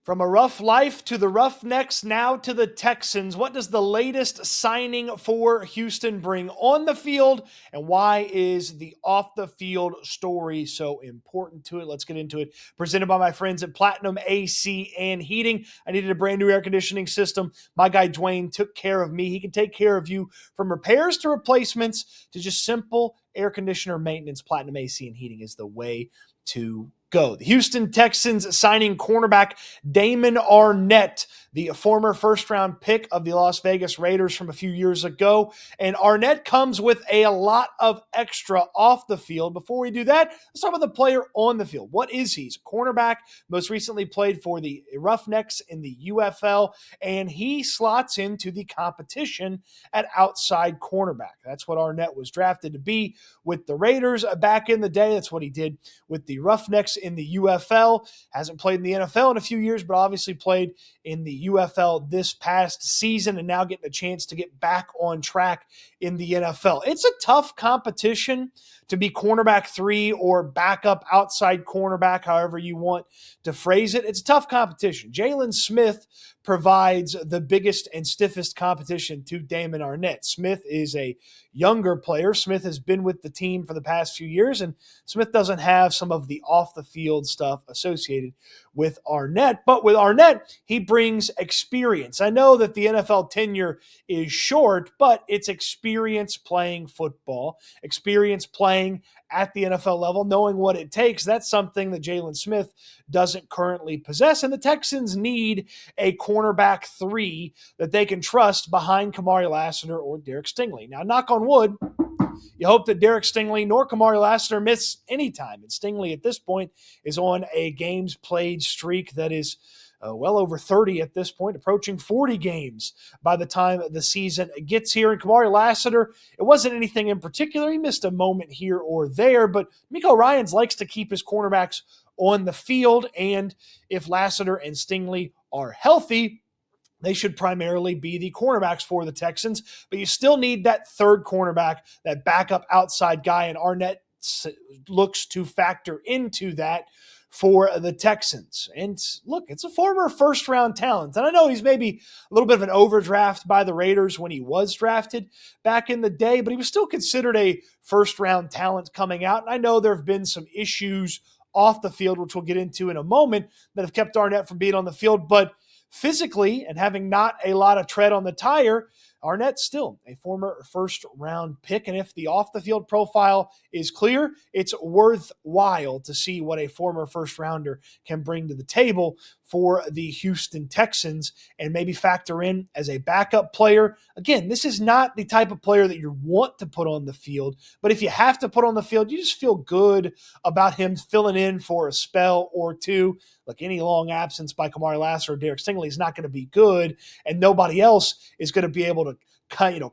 From a rough life to the Roughnecks, now to the Texans. What does the latest signing for Houston bring on the field, and why is the off the field story so important to it? Let's get into it. Presented by my friends at Platinum AC and Heating. I needed a brand new air conditioning system. My guy Dwayne took care of me. He can take care of you from repairs to replacements to just simple air conditioner maintenance. Platinum AC and Heating is the way to go. The Houston Texans signing cornerback Damon Arnette, the former first-round pick of the Las Vegas Raiders from a few years ago. And Arnette comes with a lot of extra off the field. Before we do that, let's talk about the player on the field. What is he? He's a cornerback, most recently played for the Roughnecks in the UFL, and he slots into the competition at outside cornerback. That's what Arnette was drafted to be with the Raiders back in the day. That's what he did with the Roughnecks in the UFL. Hasn't played in the NFL in a few years, but obviously played in the UFL this past season and now getting a chance to get back on track in the NFL. It's a tough competition to be cornerback 3 or backup outside cornerback, however you want to phrase it. It's a tough competition. Jalen Smith provides the biggest and stiffest competition to Damon Arnette. Smith is a younger player. Smith has been with the team for the past few years, and Smith doesn't have some of the off-the-field stuff associated with Arnette. But with Arnette, he brings experience. I know that the NFL tenure is short, but it's experience playing football, experience playing at the NFL level, knowing what it takes. That's something that Jalen Smith doesn't currently possess, and the Texans need a cornerback 3 that they can trust behind Kamari Lassiter or Derek Stingley. Now, knock on wood, you hope that Derek Stingley nor Kamari Lassiter miss any time. And Stingley at this point is on a games played streak that is well over 30 at this point, approaching 40 games by the time the season gets here. And Kamari Lassiter, it wasn't anything in particular. He missed a moment here or there, but Miko Ryans likes to keep his cornerbacks on the field. And if Lassiter and Stingley are healthy, they should primarily be the cornerbacks for the Texans, but you still need that third cornerback, that backup outside guy, and Arnette looks to factor into that for the Texans. And look, it's a former first-round talent, and I know he's maybe a little bit of an overdraft by the Raiders when he was drafted back in the day, but he was still considered a first-round talent coming out, and I know there have been some issues off the field, which we'll get into in a moment, that have kept Arnette from being on the field, but physically and having not a lot of tread on the tire, Arnette's still a former first-round pick, and if the off-the-field profile is clear, it's worthwhile to see what a former first-rounder can bring to the table for the Houston Texans and maybe factor in as a backup player. Again, this is not the type of player that you want to put on the field, but if you have to put on the field, you just feel good about him filling in for a spell or two. Like any long absence by Kamari Lassiter or Derek Stingley is not going to be good, and nobody else is going to be able to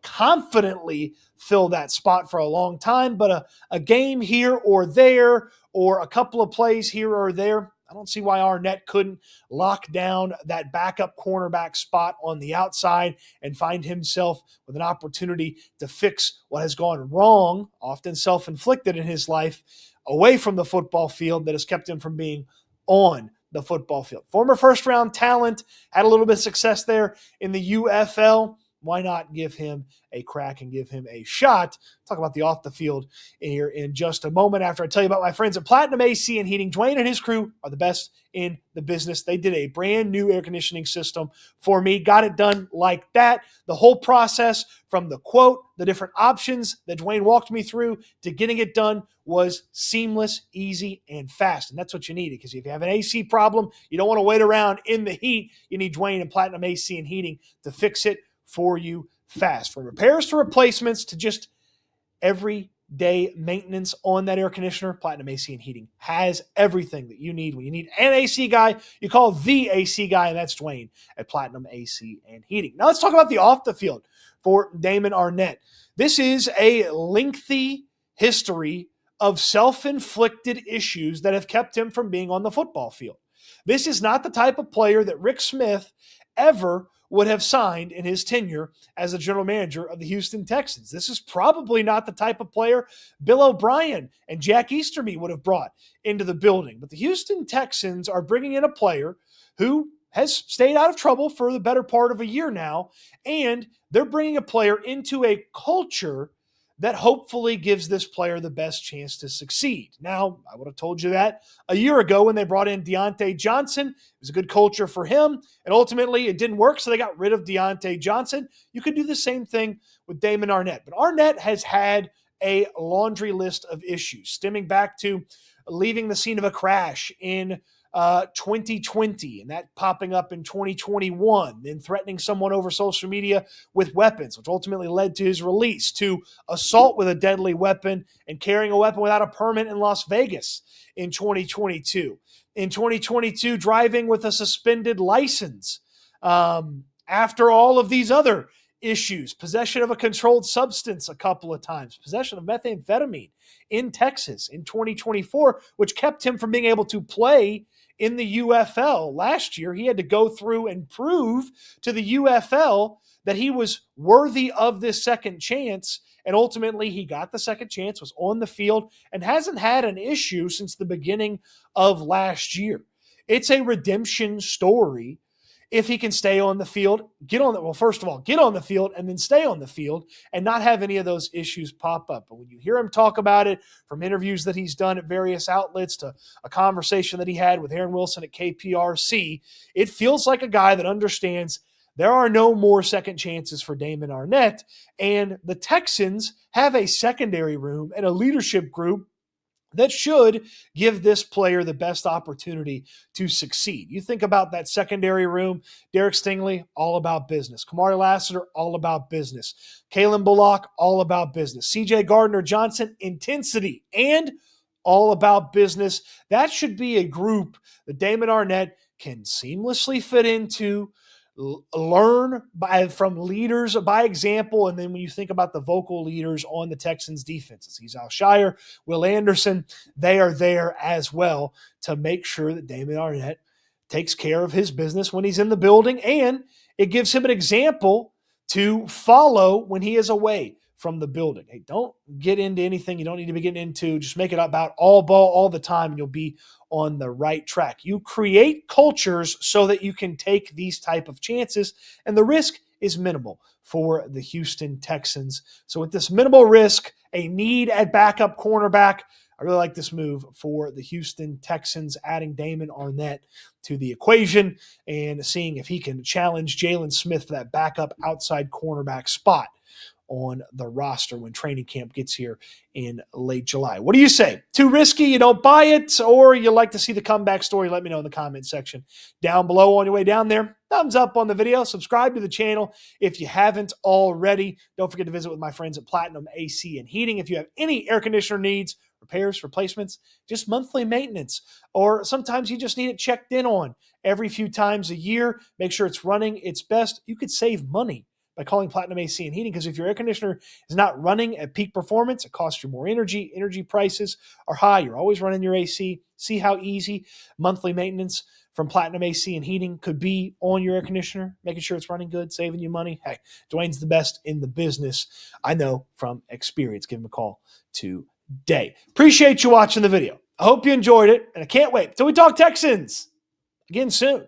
confidently fill that spot for a long time. But a game here or there, or a couple of plays here or there, I don't see why Arnette couldn't lock down that backup cornerback spot on the outside and find himself with an opportunity to fix what has gone wrong, often self-inflicted in his life, away from the football field that has kept him from being on the football field. Former first-round talent, had a little bit of success there in the UFL. Why not give him a crack and give him a shot? Talk about the off the field here in just a moment after I tell you about my friends at Platinum AC and Heating. Dwayne and his crew are the best in the business. They did a brand new air conditioning system for me, got it done like that. The whole process from the quote, the different options that Dwayne walked me through to getting it done was seamless, easy, and fast. And that's what you need, because if you have an AC problem, you don't want to wait around in the heat. You need Dwayne and Platinum AC and Heating to fix it for you fast. From repairs to replacements to just everyday maintenance on that air conditioner, Platinum AC and Heating has everything that you need. When you need an AC guy, you call the AC guy, and that's Dwayne at Platinum AC and Heating. Now let's talk about the off the field for Damon Arnette. This is a lengthy history of self-inflicted issues that have kept him from being on the football field. This is not the type of player that Rick Smith ever would have signed in his tenure as the general manager of the Houston Texans. This is probably not the type of player Bill O'Brien and Jack Easterby would have brought into the building. But the Houston Texans are bringing in a player who has stayed out of trouble for the better part of a year now, and they're bringing a player into a culture that hopefully gives this player the best chance to succeed. Now, I would have told you that a year ago when they brought in Deontay Johnson. It was a good culture for him, and ultimately it didn't work, so they got rid of Deontay Johnson. You could do the same thing with Damon Arnette, but Arnette has had a laundry list of issues stemming back to leaving the scene of a crash in 2020, and that popping up in 2021, then threatening someone over social media with weapons, which ultimately led to his release, to assault with a deadly weapon and carrying a weapon without a permit in Las Vegas in 2022. In 2022, driving with a suspended license. After all of these other issues, possession of a controlled substance a couple of times, possession of methamphetamine in Texas in 2024, which kept him from being able to play in the UFL last year. He had to go through and prove to the UFL that he was worthy of this second chance, and ultimately he got the second chance, was on the field, and hasn't had an issue since the beginning of last year. It's a redemption story if he can stay on the field, first of all, get on the field and then stay on the field and not have any of those issues pop up. But when you hear him talk about it, from interviews that he's done at various outlets to a conversation that he had with Aaron Wilson at KPRC, it feels like a guy that understands there are no more second chances for Damon Arnette, and the Texans have a secondary room and a leadership group that should give this player the best opportunity to succeed. You think about that secondary room, Derek Stingley, all about business. Kamari Lassiter, all about business. Kalen Bullock, all about business. CJ Gardner-Johnson, intensity and all about business. That should be a group that Damon Arnette can seamlessly fit into, learn from leaders by example. And then when you think about the vocal leaders on the Texans defenses, he's Al Shire, Will Anderson, they are there as well to make sure that Damon Arnette takes care of his business when he's in the building, and it gives him an example to follow when he is away from the building. Hey, don't get into anything you don't need to be getting into. Just make it about all ball all the time, and you'll be on the right track. You create cultures so that you can take these type of chances, and the risk is minimal for the Houston Texans. So with this minimal risk, a need at backup cornerback, I really like this move for the Houston Texans, adding Damon Arnette to the equation and seeing if he can challenge Jalen Smith for that backup outside cornerback spot on the roster when training camp gets here in late July. What do you say? Too risky? You don't buy it? Or you like to see the comeback story? Let me know in the comment section down below. On your way down there, thumbs up on the video. Subscribe to the channel if you haven't already. Don't forget to visit with my friends at Platinum AC and Heating. If you have any air conditioner needs, repairs, replacements, just monthly maintenance, or sometimes you just need it checked in on every few times a year, make sure it's running its best. You could save money by calling Platinum AC and Heating, because if your air conditioner is not running at peak performance, it costs you more energy. Energy prices are high. You're always running your AC. See how easy monthly maintenance from Platinum AC and Heating could be on your air conditioner, making sure it's running good, saving you money. Hey, Dwayne's the best in the business. I know from experience. Give him a call today. Appreciate you watching the video. I hope you enjoyed it, and I can't wait till we talk Texans again soon.